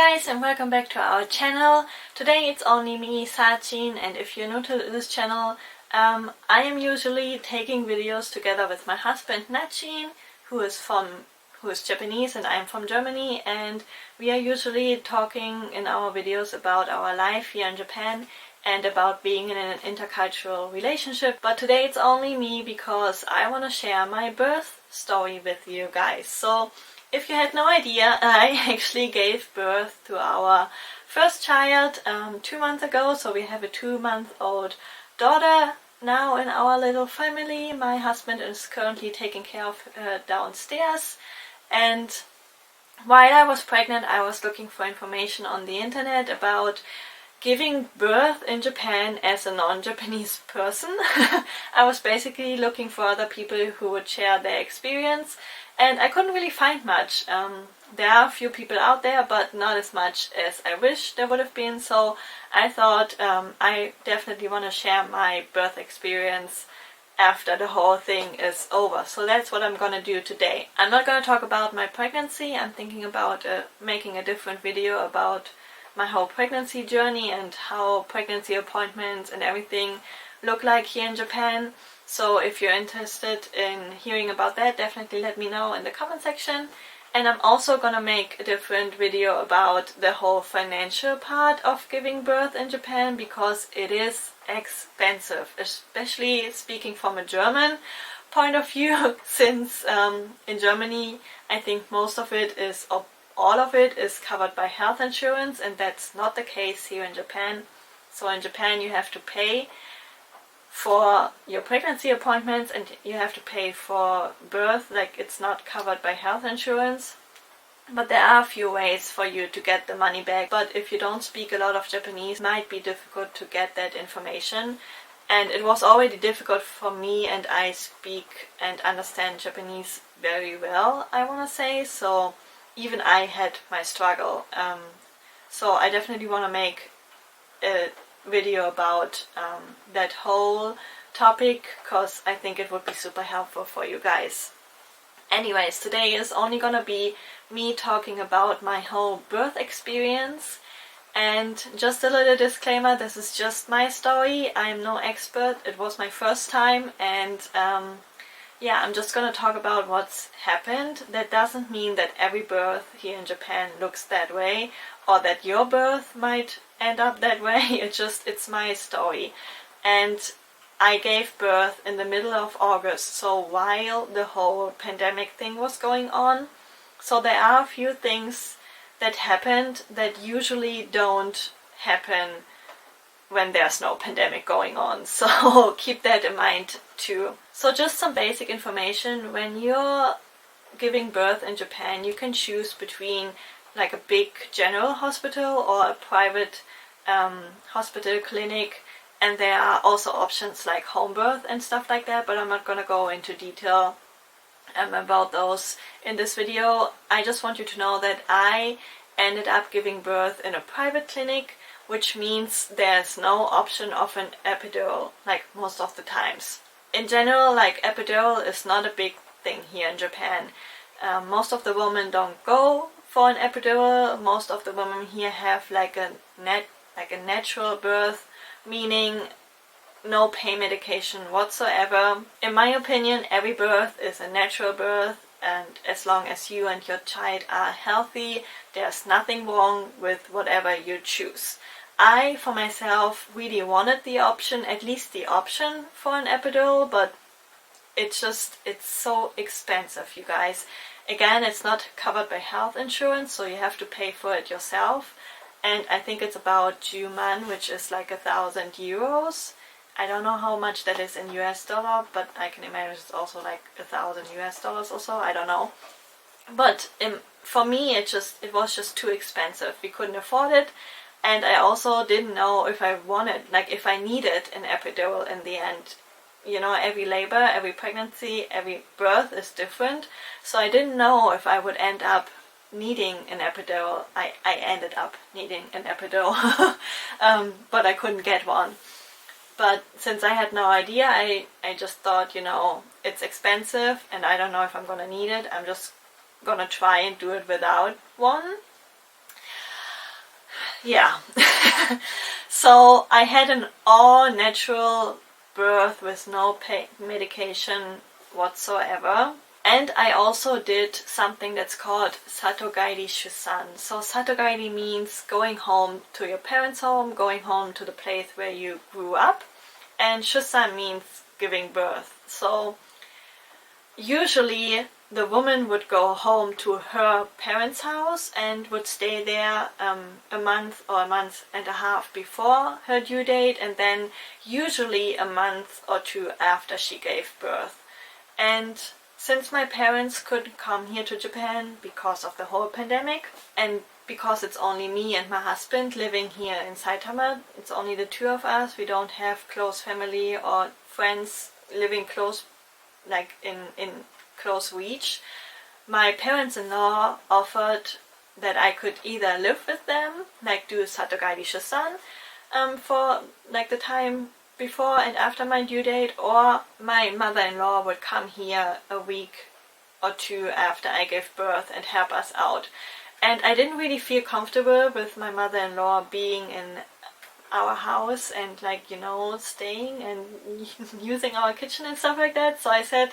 guys, and welcome back to our channel. Today it's only me, Sachin, and if you're new to this channel, I am usually taking videos together with my husband Nachin, who is Japanese and I am from Germany, and we are usually talking in our videos about our life here in Japan and about being in an intercultural relationship. But today it's only me because I want to share my birth story with you guys. So if you had no idea, I actually gave birth to our first child 2 months ago. So we have a 2-month-old daughter now in our little family. My husband is currently taking care of her downstairs. And while I was pregnant, I was looking for information on the internet about giving birth in Japan as a non-Japanese person. I was basically looking for other people who would share their experience, and I couldn't really find much. There are a few people out there, but not as much as I wish there would have been, so I thought I definitely want to share my birth experience after the whole thing is over. So that's what I'm gonna do today. I'm not gonna talk about my pregnancy. I'm thinking about making a different video about my whole pregnancy journey and how pregnancy appointments and everything look like here in Japan. So if you're interested in hearing about that, definitely let me know in the comment section. And I'm also gonna make a different video about the whole financial part of giving birth in Japan, because it is expensive, especially speaking from a German point of view, since in Germany I think most of it is, or all of it is covered by health insurance, and that's not the case here in Japan. So in Japan you have to pay for your pregnancy appointments and you have to pay for birth, like it's not covered by health insurance. But there are a few ways for you to get the money back, but if you don't speak a lot of Japanese, it might be difficult to get that information. And it was already difficult for me, and I speak and understand Japanese very well, I want to say, so even I had my struggle. So I definitely want to make a video about that whole topic, because I think it would be super helpful for you guys. Anyways, today is only gonna be me talking about my whole birth experience. And just a little disclaimer, this is just my story. I am no expert. It was my first time, and yeah, I'm just gonna talk about what's happened. That doesn't mean that every birth here in Japan looks that way, or that your birth might end up that way. It's my story. And I gave birth in the middle of August, so while the whole pandemic thing was going on. So there are a few things that happened that usually don't happen when there's no pandemic going on. So keep that in mind too. So just some basic information. When you're giving birth in Japan, you can choose between like a big general hospital or a private hospital clinic, and there are also options like home birth and stuff like that, but I'm not gonna go into detail about those in this video. I just want you to know that I ended up giving birth in a private clinic, which means there's no option of an epidural, like most of the times. In general, like epidural is not a big thing here in Japan. Most of the women don't go for an epidural. Most of the women here have like a natural birth, meaning no pain medication whatsoever. In my opinion, every birth is a natural birth, and as long as you and your child are healthy, there's nothing wrong with whatever you choose. I, for myself, really wanted the option, at least the option for an epidural, but it's so expensive, you guys. Again, it's not covered by health insurance, so you have to pay for it yourself. And I think it's about Juman, which is like 1,000 euros. I don't know how much that is in US dollar, but I can imagine it's also like 1,000 US dollars or so. I don't know. But for me, it was just too expensive. We couldn't afford it, and I also didn't know if I wanted, like if I needed an epidural in the end. You know, every labor, every pregnancy, every birth is different. So I didn't know if I would end up needing an epidural. I ended up needing an epidural, but I couldn't get one. But since I had no idea, I just thought, you know, it's expensive and I don't know if I'm gonna need it. I'm just gonna try and do it without one. yeah. So I had an all-natural birth with no medication whatsoever. And I also did something that's called Satogairi Shusan. So Satogairi means going home to your parents' home, going home to the place where you grew up. And Shusan means giving birth. So usually the woman would go home to her parents' house and would stay there a month or a month and a half before her due date, and then usually a month or two after she gave birth. And since my parents couldn't come here to Japan because of the whole pandemic, and because it's only me and my husband living here in Saitama, it's only the two of us, we don't have close family or friends living close, like in close reach, my parents-in-law offered that I could either live with them, like do Satogairi Shusan for like the time before and after my due date, or my mother-in-law would come here a week or two after I gave birth and help us out. And I didn't really feel comfortable with my mother-in-law being in our house and, like, you know, staying and using our kitchen and stuff like that. So I said,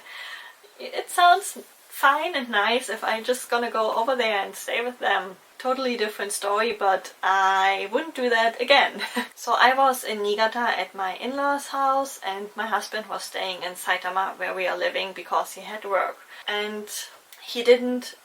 it sounds fine and nice if I'm just gonna go over there and stay with them. Totally different story, but I wouldn't do that again. So I was in Niigata at my in-laws' house, and my husband was staying in Saitama where we are living because he had work. And he didn't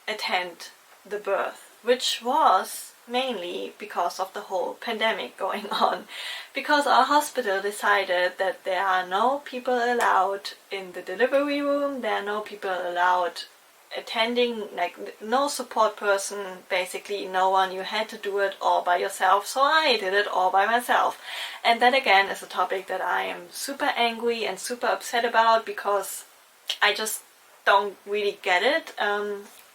attend the birth, which was mainly because of the whole pandemic going on. Because our hospital decided that there are no people allowed in the delivery room, there are no people allowed attending, like no support person, basically no one. You had to do it all by yourself, so I did it all by myself. And that again is a topic that I am super angry and super upset about, because I just don't really get it.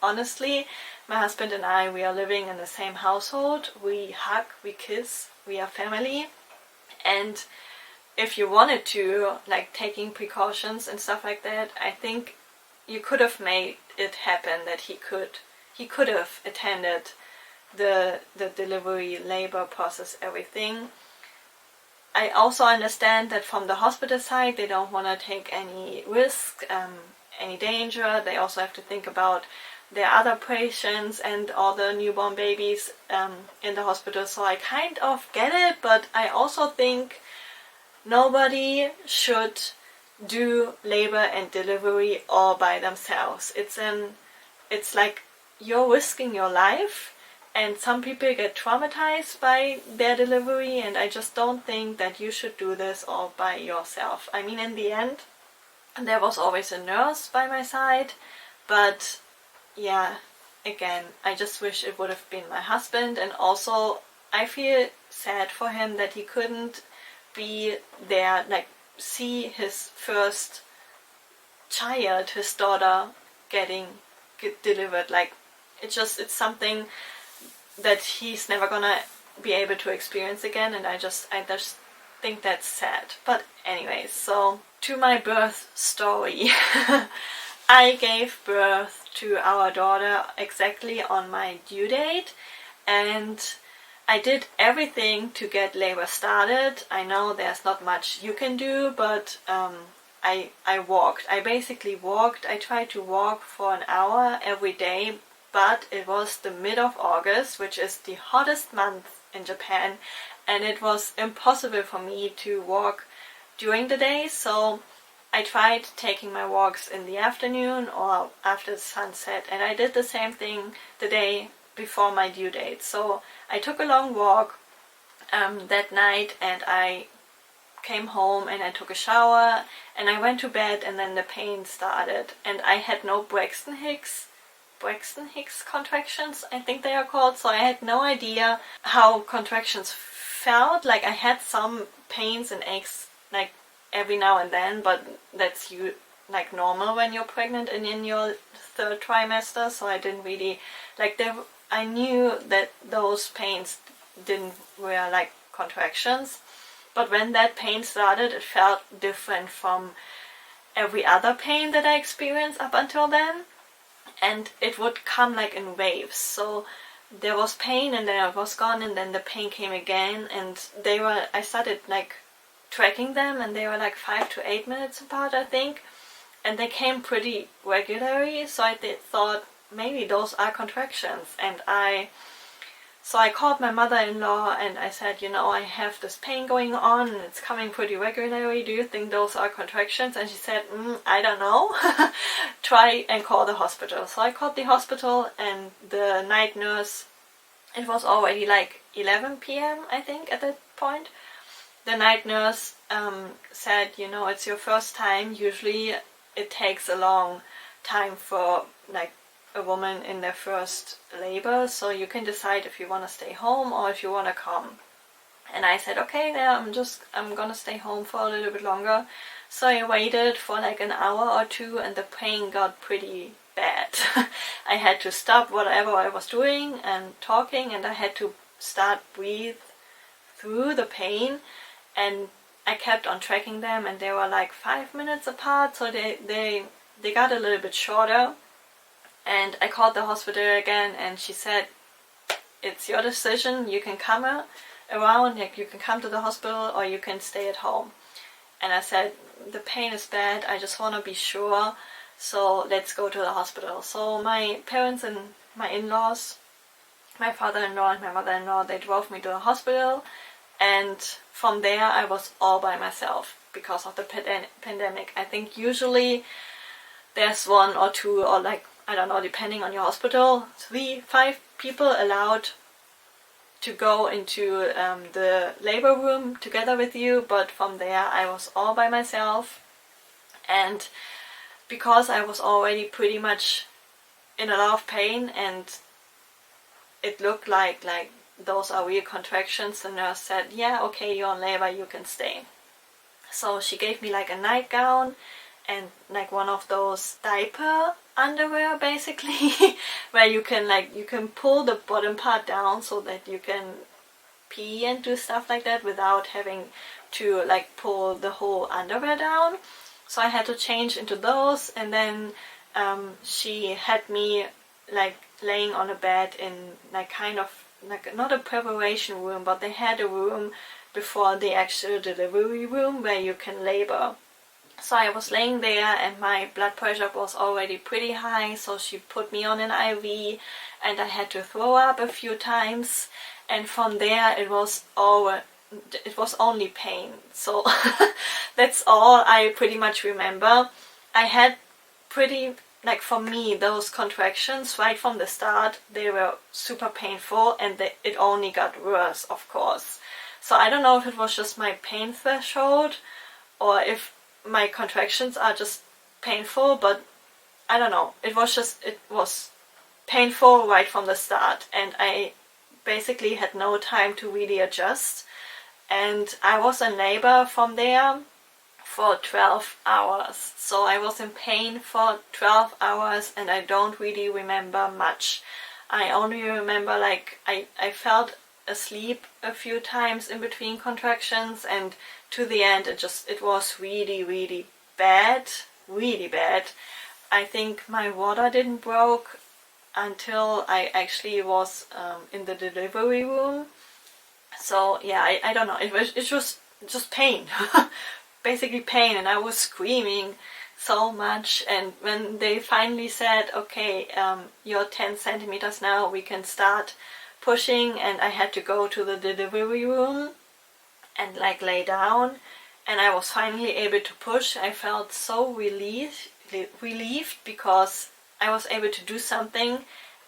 Honestly, my husband and I, we are living in the same household, we hug, we kiss, we are family, and if you wanted to, like taking precautions and stuff like that, I think you could have made it happen that he could have attended the delivery, labor process, everything. I also understand that from the hospital side they don't want to take any risk, any danger. They also have to think about their other patients and all the newborn babies in the hospital, so I kind of get it, but I also think nobody should do labor and delivery all by themselves. It's like you're risking your life, and some people get traumatized by their delivery, and I just don't think that you should do this all by yourself. I mean, in the end, there was always a nurse by my side, but yeah, again, I just wish it would have been my husband. And also I feel sad for him that he couldn't be there, like see his first child, his daughter, get delivered. Like it's something that he's never gonna be able to experience again, and I just think that's sad. But anyways, so to my birth story. I gave birth to our daughter exactly on my due date, and I did everything to get labor started. I know there's not much you can do, but I walked. I basically walked. I tried to walk for an hour every day, but it was the mid of August, which is the hottest month in Japan, and it was impossible for me to walk during the day, so I tried taking my walks in the afternoon or after the sunset, and I did the same thing the day before my due date. So I took a long walk that night, and I came home and I took a shower and I went to bed, and then the pain started, and I had no Braxton Hicks contractions, I think they are called, so I had no idea how contractions felt. Like I had some pains and aches like every now and then, but that's like normal when you're pregnant and in your third trimester, so I didn't really like I knew that those pains were like contractions, but when that pain started, it felt different from every other pain that I experienced up until then, and it would come like in waves. So there was pain and then it was gone and then the pain came again, and I started like tracking them and they were like 5 to 8 minutes apart, I think, and they came pretty regularly, so I thought maybe those are contractions. And so I called my mother-in-law and I said, I have this pain going on and it's coming pretty regularly. Do you think those are contractions? And she said, I don't know. Try and call the hospital. So I called the hospital and the night nurse, it was already like 11 p.m. I think at that point. The night nurse said, it's your first time. Usually it takes a long time for like a woman in their first labor, so you can decide if you want to stay home or if you want to come. And I said, okay, I'm gonna stay home for a little bit longer. So I waited for like an hour or two and the pain got pretty bad. I had to stop whatever I was doing and talking, and I had to start breathe through the pain, and I kept on tracking them and they were like 5 minutes apart, so they got a little bit shorter. And I called the hospital again and she said, it's your decision, you can come around, like you can come to the hospital or you can stay at home. And I said, the pain is bad, I just want to be sure, so let's go to the hospital. So my parents and my in-laws, my father-in-law and my mother-in-law, they drove me to the hospital, and from there I was all by myself because of the pandemic. I think usually there's 1 or 2 or like, I don't know, depending on your hospital, 3, 5 people allowed to go into the labor room together with you, but from there I was all by myself. And because I was already pretty much in a lot of pain and it looked like those are real contractions, the nurse said, yeah, okay, you're in labor, you can stay. So she gave me like a nightgown and like one of those diaper underwear basically where you can pull the bottom part down so that you can pee and do stuff like that without having to like pull the whole underwear down. So I had to change into those, and then she had me like laying on a bed in like kind of like not a preparation room, but they had a room before the actual delivery room where you can labor. So I was laying there and my blood pressure was already pretty high, so she put me on an IV and I had to throw up a few times, and from there it was only pain. So that's all I pretty much remember. I had pretty, like for me, those contractions right from the start, they were super painful and it only got worse, of course. So I don't know if it was just my pain threshold or if my contractions are just painful, but I don't know. It was painful right from the start, and I basically had no time to really adjust. And I was in labor from there for 12 hours. So I was in pain for 12 hours and I don't really remember much. I only remember like I felt asleep a few times in between contractions, and to the end it was really, really bad, really bad. I think my water didn't broke until I actually was in the delivery room. So yeah, I don't know, it was just pain, basically pain, and I was screaming so much. And when they finally said, okay, you're 10 centimeters now, we can start pushing, and I had to go to the delivery room and like lay down, and I was finally able to push. I felt so relieved because I was able to do something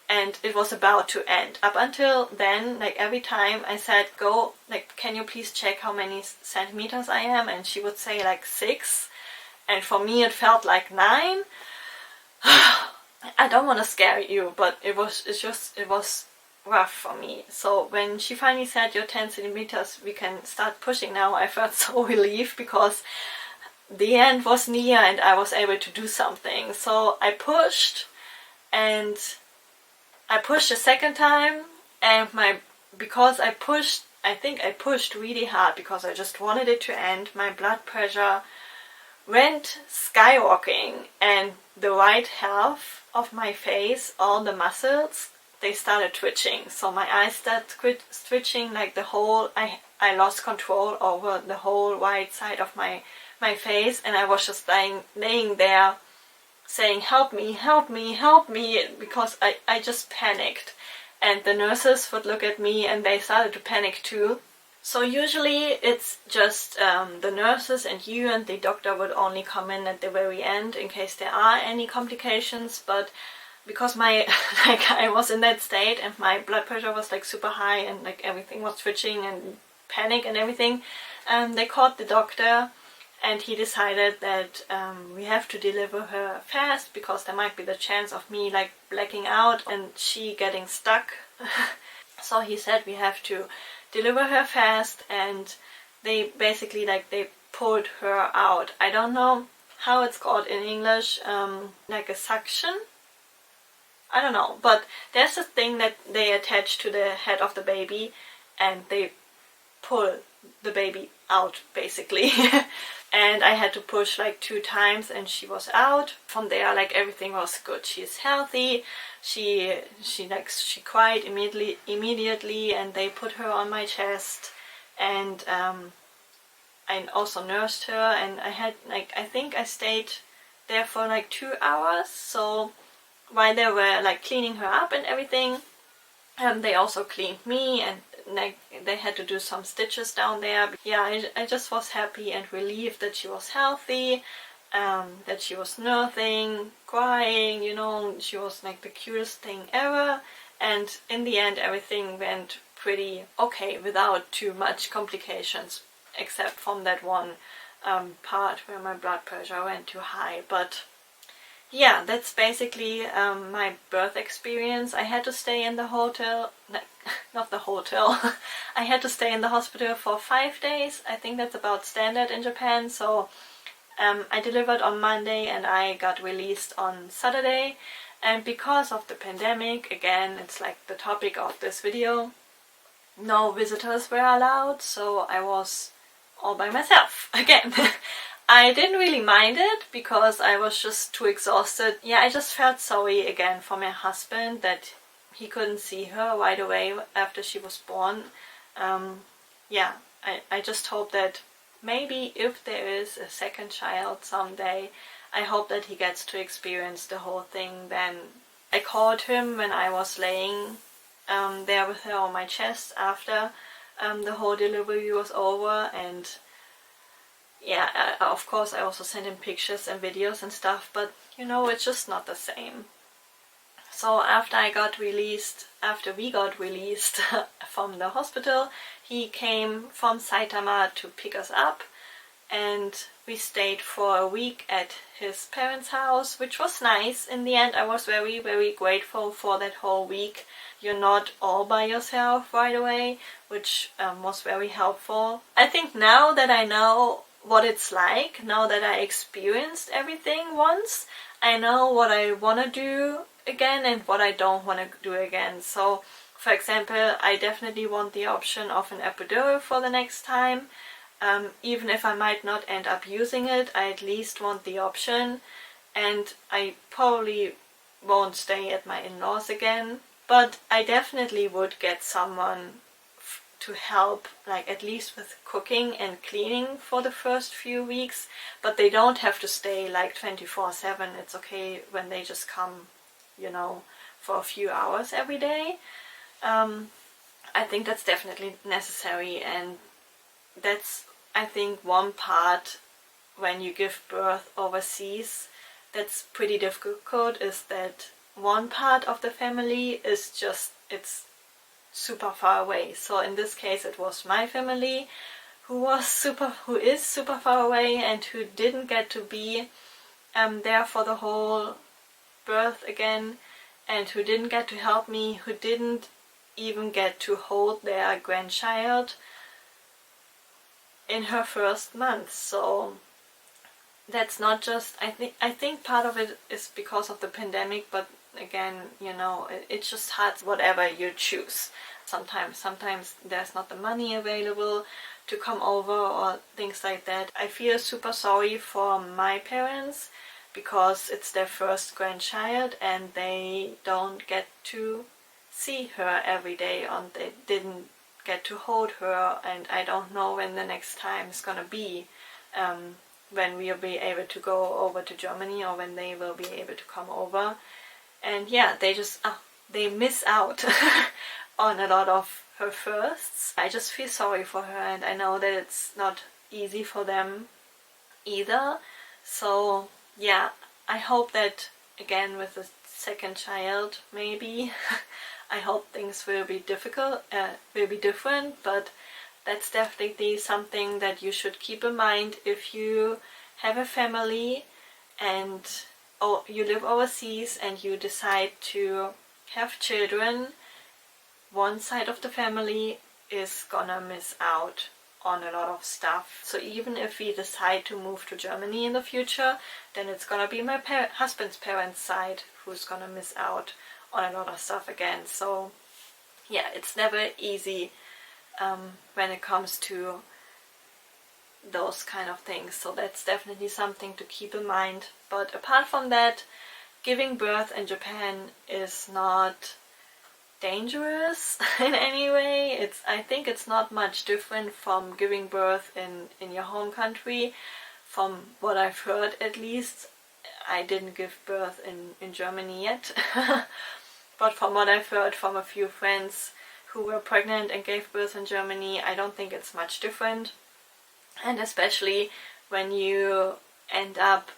and it was about to end. Up until then, like every time I said, go, like, can you please check how many centimeters I am? And she would say like 6, and for me it felt like 9. I don't want to scare you, but it was rough for me. So when she finally said, you're 10 centimeters, we can start pushing now, I felt so relieved because the end was near and I was able to do something. So I pushed, and I pushed a second time, and because I think I pushed really hard because I just wanted it to end, my blood pressure went skyrocketing, and the right half of my face, all the muscles they started twitching. So my eyes started twitching, like the whole, I lost control over the whole right side of my face, and I was just laying there saying, help me, help me, help me, because I just panicked. And the nurses would look at me and they started to panic too. So usually it's just the nurses and you and the doctor would only come in at the very end in case there are any complications, but because I was in that state and my blood pressure was like super high and like everything was twitching and panic and everything, they called the doctor and he decided that we have to deliver her fast because there might be the chance of me like blacking out and she getting stuck. So he said we have to deliver her fast, and they basically they pulled her out. I don't know how it's called in English, like a suction. I don't know, but there's a thing that they attach to the head of the baby and they pull the baby out basically. And I had to push like 2 times and she was out. From there, like everything was good. She's healthy. She cried immediately, and they put her on my chest, and I also nursed her, and I think I stayed there for like 2 hours. So while they were like cleaning her up and everything, they also cleaned me, and they had to do some stitches down there. Yeah, I just was happy and relieved that she was healthy, that she was nothing, crying, she was like the cutest thing ever. And in the end, everything went pretty okay without too much complications, except from that one part where my blood pressure went too high. But yeah, that's basically my birth experience. I had to stay in the hotel, not the hotel, I had to stay in the hospital for 5 days. I think that's about standard in Japan. So I delivered on Monday and I got released on Saturday. And because of the pandemic, again, it's like the topic of this video, no visitors were allowed, so I was all by myself again. I didn't really mind it because I was just too exhausted. Yeah, I just felt sorry again for my husband that he couldn't see her right away after she was born. Yeah, I just hope that maybe if there is a second child someday, I hope that he gets to experience the whole thing then. I called him when I was laying there with her on my chest after the whole delivery was over, and yeah, of course I also sent him pictures and videos and stuff, but it's just not the same. So after we got released from the hospital, he came from Saitama to pick us up, and we stayed for a week at his parents' house, which was nice. In the end, I was very, very grateful for that whole week. You're not all by yourself right away, which was very helpful. I think now that I know what it's like, now that I experienced everything once, I know what I want to do again and what I don't want to do again. So, for example, I definitely want the option of an epidural for the next time. Even if I might not end up using it, I at least want the option, and I probably won't stay at my in-laws again, but I definitely would get someone to help, like at least with cooking and cleaning for the first few weeks, but they don't have to stay like 24/7. It's okay when they just come, for a few hours every day. I think that's definitely necessary, and that's, I think, one part when you give birth overseas that's pretty difficult, is that one part of the family is it's super far away. So in this case it was my family who is super far away and who didn't get to be there for the whole birth again, and who didn't get to help me, who didn't even get to hold their grandchild in her first month. So that's not just, I think part of it is because of the pandemic, but again, it's just hard, whatever you choose. Sometimes there's not the money available to come over or things like that. I feel super sorry for my parents because it's their first grandchild and they don't get to see her every day, and they didn't get to hold her, and I don't know when the next time is gonna be, when we'll be able to go over to Germany, or when they will be able to come over. And yeah, they miss out on a lot of her firsts. I just feel sorry for her, and I know that it's not easy for them either. So yeah, I hope that again with the second child, maybe I hope things will be different, but that's definitely something that you should keep in mind if you have a family and you live overseas and you decide to have children. One side of the family is gonna miss out on a lot of stuff. So even if we decide to move to Germany in the future, then it's gonna be my husband's parents' side who's gonna miss out on a lot of stuff again. So yeah, it's never easy when it comes to those kind of things. So that's definitely something to keep in mind. But apart from that, giving birth in Japan is not dangerous in any way. I think it's not much different from giving birth in your home country, from what I've heard at least. I didn't give birth in Germany yet, but from what I've heard from a few friends who were pregnant and gave birth in Germany, I don't think it's much different. And especially when you end up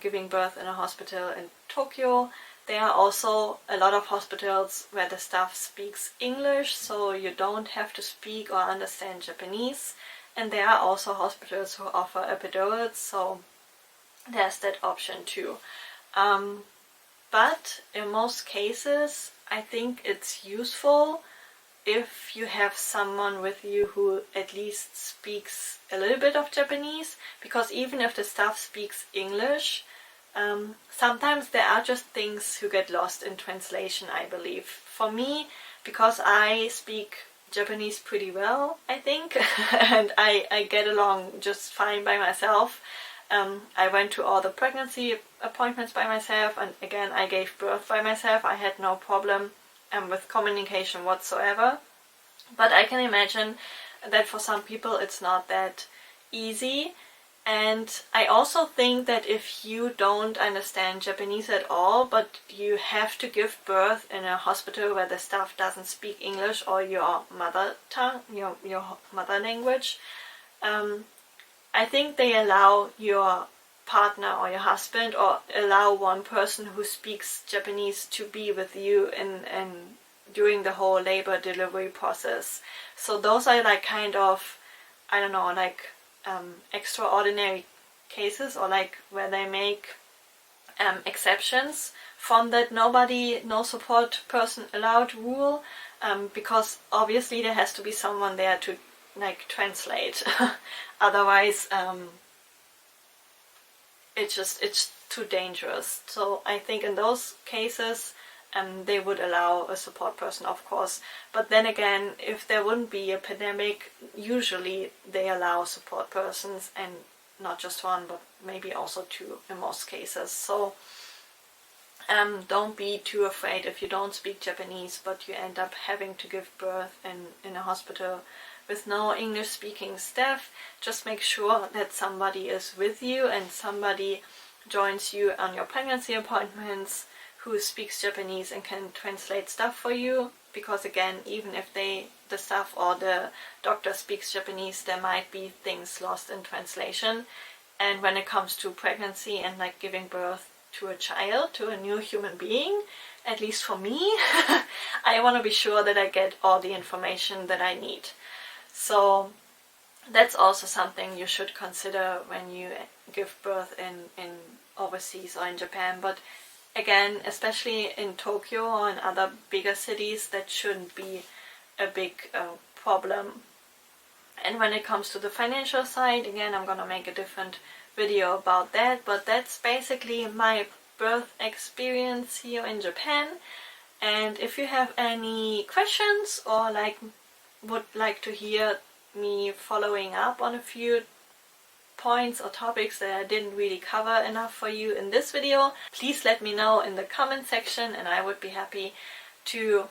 giving birth in a hospital in Tokyo, there are also a lot of hospitals where the staff speaks English, so you don't have to speak or understand Japanese. And there are also hospitals who offer epidurals, so there's that option too. But in most cases, I think it's useful if you have someone with you who at least speaks a little bit of Japanese, because even if the staff speaks English, sometimes there are just things who get lost in translation, I believe. For me, because I speak Japanese pretty well, I think, and I get along just fine by myself. I went to all the pregnancy appointments by myself, and again, I gave birth by myself. I had no problem with communication whatsoever. But I can imagine that for some people it's not that easy. And I also think that if you don't understand Japanese at all, but you have to give birth in a hospital where the staff doesn't speak English or your mother tongue, your mother language, I think they allow your partner or your husband, or allow one person who speaks Japanese to be with you during the whole labor delivery process. So those are like kind of, I don't know, like extraordinary cases, or like where they make exceptions from that no support person allowed rule, because obviously there has to be someone there to like translate. Otherwise it's too dangerous. So I think in those cases they would allow a support person, of course. But then again, if there wouldn't be a pandemic, usually they allow support persons, and not just one, but maybe also two in most cases. So don't be too afraid if you don't speak Japanese, but you end up having to give birth in a hospital with no English speaking staff. Just make sure that somebody is with you and somebody joins you on your pregnancy appointments who speaks Japanese and can translate stuff for you, because again, even if the staff or the doctor speaks Japanese, there might be things lost in translation. And when it comes to pregnancy and like giving birth to a child, to a new human being, at least for me, I want to be sure that I get all the information that I need. So that's also something you should consider when you give birth in overseas or in Japan. But again, especially in Tokyo or in other bigger cities, that shouldn't be a big problem. And when it comes to the financial side, again, I'm gonna make a different video about that, but that's basically my birth experience here in Japan. And if you have any questions, or would like to hear me following up on a few points or topics that I didn't really cover enough for you in this video, please let me know in the comment section, and I would be happy to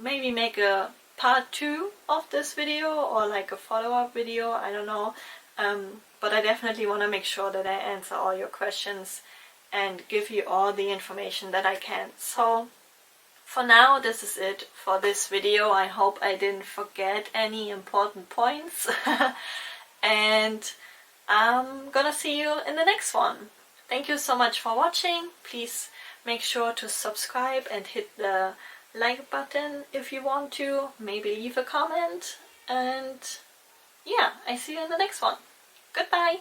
maybe make a part 2 of this video or like a follow-up video, I don't know. But I definitely want to make sure that I answer all your questions and give you all the information that I can. So for now, this is it for this video. I hope I didn't forget any important points. And I'm gonna see you in the next one. Thank you so much for watching. Please make sure to subscribe and hit the like button if you want to. Maybe leave a comment. And yeah, I see you in the next one. Goodbye!